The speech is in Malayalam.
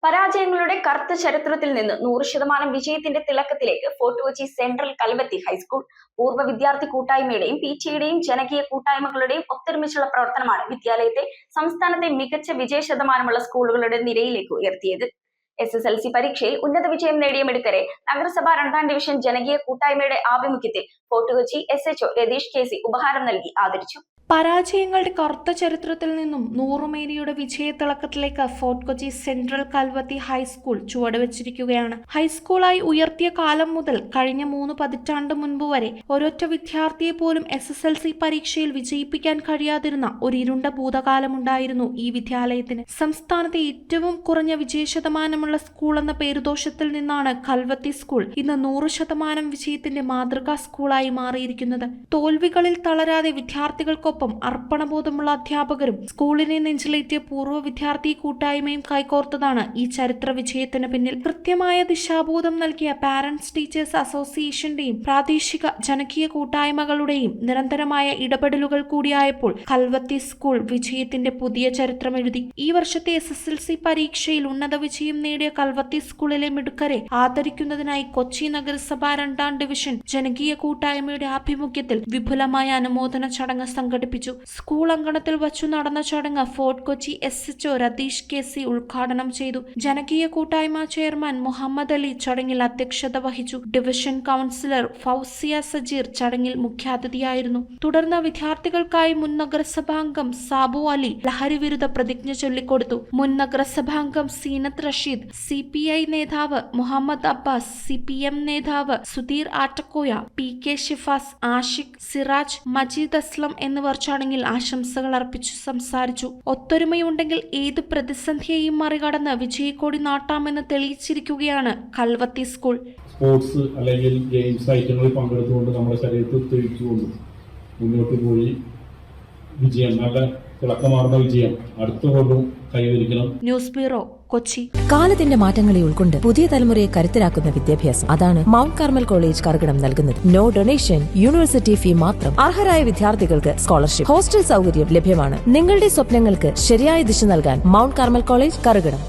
പരാജയങ്ങളുടെ കറുത്ത ചരിത്രത്തിൽ നിന്ന് 100% വിജയത്തിന്റെ തിളക്കത്തിലേക്ക് ഫോർട്ട് കൊച്ചി സെൻട്രൽ കൽവത്തി ഹൈസ്കൂൾ പൂർവ്വ വിദ്യാർത്ഥി കൂട്ടായ്മയുടെയും PTA ജനകീയ കൂട്ടായ്മകളുടെയും ഒത്തൊരുമിച്ചുള്ള പ്രവർത്തനമാണ് വിദ്യാലയത്തെ സംസ്ഥാനത്തെ മികച്ച വിജയശതമാനമുള്ള സ്കൂളുകളുടെ നിരയിലേക്ക് ഉയർത്തിയത്. SSLC പരീക്ഷയിൽ ഉന്നത വിജയം നേടിയ മിടുക്കരെ നഗരസഭ 2ാം ഡിവിഷൻ ജനകീയ കൂട്ടായ്മയുടെ ആഭിമുഖ്യത്തിൽ ഫോർട്ട് കൊച്ചി SHO രതീഷ് KC ഉപഹാരം നൽകി ആദരിച്ചു. പരാജയങ്ങളുടെ കറുത്ത ചരിത്രത്തിൽ നിന്നും നൂറുമേനിയുടെ വിജയത്തിളക്കത്തിലേക്ക് ഫോർട്ട് കൊച്ചി സെൻട്രൽ കൽവത്തി ഹൈസ്കൂൾ ചുവടുവെച്ചിരിക്കുകയാണ്. ഹൈസ്കൂളായി ഉയർത്തിയ കാലം മുതൽ കഴിഞ്ഞ 3 പതിറ്റാണ്ട് മുൻപ് വരെ ഒരൊറ്റ വിദ്യാർത്ഥിയെ പോലും SSLC പരീക്ഷയിൽ വിജയിപ്പിക്കാൻ കഴിയാതിരുന്ന ഒരു ഇരുണ്ട ഭൂതകാലമുണ്ടായിരുന്നു ഈ വിദ്യാലയത്തിന്. സംസ്ഥാനത്തെ ഏറ്റവും കുറഞ്ഞ വിജയശതമാനമുള്ള സ്കൂൾ എന്ന പേരുദോഷത്തിൽ നിന്നാണ് കൽവത്തി സ്കൂൾ ഇന്ന് 100% വിജയത്തിന്റെ മാതൃകാ സ്കൂളായി മാറിയിരിക്കുന്നത്. തോൽവികളിൽ തളരാതെ വിദ്യാർത്ഥികൾക്കൊപ്പം അർപ്പണബോധമുള്ള അധ്യാപകരും സ്കൂളിനെ നെഞ്ചിലേറ്റിയ പൂർവ്വ വിദ്യാർത്ഥി കൂട്ടായ്മയും കൈകോർത്തതാണ് ഈ ചരിത്ര വിജയത്തിന് പിന്നിൽ. കൃത്യമായ ദിശാബോധം നൽകിയ പാരന്റ്സ് ടീച്ചേഴ്സ് അസോസിയേഷന്റെയും പ്രാദേശിക ജനകീയ കൂട്ടായ്മകളുടെയും നിരന്തരമായ ഇടപെടലുകൾ കൂടിയായപ്പോൾ കൽവത്തി സ്കൂൾ വിജയത്തിന്റെ പുതിയ ചരിത്രം എഴുതി. ഈ വർഷത്തെ SSLC പരീക്ഷയിൽ ഉന്നത വിജയം നേടിയ കൽവത്തി സ്കൂളിലെ മിടുക്കരെ ആദരിക്കുന്നതിനായി കൊച്ചി നഗരസഭ 2ാം ഡിവിഷൻ ജനകീയ കൂട്ടായ്മയുടെ ആഭിമുഖ്യത്തിൽ വിപുലമായ അനുമോദന ചടങ്ങ് സംഘടിപ്പിച്ചു. സ്കൂൾ അങ്കണത്തിൽ വച്ചു നടന്ന ചടങ്ങ് fort Kochi SHO Ratheesh KC ഉദ്ഘാടനം ചെയ്തു. ജനകീയ കൂട്ടായ്മ ചെയർമാൻ മുഹമ്മദ് അലി ചടങ്ങിൽ അധ്യക്ഷത വഹിച്ചു. ഡിവിഷൻ കൗൺസിലർ ഫൗസിയ സജീർ ചടങ്ങിൽ മുഖ്യാതിഥിയായിരുന്നു. തുടർന്ന് വിദ്യാർത്ഥികൾക്കായി മുൻ നഗരസഭാംഗം സാബു അലി ലഹരി വിരുദ്ധ പ്രതിജ്ഞ ചൊല്ലിക്കൊടുത്തു. മുൻ നഗരസഭാംഗം സീനത്ത് റഷീദ്, CPI നേതാവ് മുഹമ്മദ് അബ്ബാസ്, CPM നേതാവ് സുധീർ ആറ്റക്കോയ, PK ഷിഫാസ്, ആഷിഖ്, സിറാജ്, മജീദ് അസ്ലം എന്നിവർ ചടങ്ങിൽ ആശംസകൾ അർപ്പിച്ചു സംസാരിച്ചു. ഒത്തൊരുമയുണ്ടെങ്കിൽ ഏത് പ്രതിസന്ധിയെയും മറികടന്ന് വിജയക്കൊടി നാട്ടാമെന്ന് തെളിയിച്ചിരിക്കുകയാണ് കൽവത്തി സ്കൂൾ. സ്പോർട്സ് അല്ലെങ്കിൽ ഗെയിംസ് ഐറ്റങ്ങളിൽ പങ്കെടുത്തുകൊണ്ട് നമ്മുടെ ശരീരത്തിൽ തെളിയിച്ചുകൊണ്ട് മുന്നോട്ട് പോയി വിജയം, നല്ല തിളക്കമാർന്ന വിജയം അടുത്ത കൊണ്ടും കൈവരിക്കണം. News bureau, Kochi. കാലത്തിന്റെ മാറ്റങ്ങളെ ഉൾക്കൊണ്ട് പുതിയ തലമുറയെ കരുത്തരാക്കുന്ന വിദ്യാഭ്യാസം, അതാണ് മൗണ്ട് കാർമൽ കോളേജ് കറുകടം നൽകുന്നത്. നോ ഡൊണേഷൻ, യൂണിവേഴ്സിറ്റി ഫീ മാത്രം. അർഹരായ വിദ്യാർത്ഥികൾക്ക് സ്കോളർഷിപ്പ്, ഹോസ്റ്റൽ സൗകര്യം ലഭ്യമാണ്. നിങ്ങളുടെ സ്വപ്നങ്ങൾക്ക് ശരിയായ ദിശ നൽകാൻ മൗണ്ട് കാർമൽ കോളേജ് കറുകടം.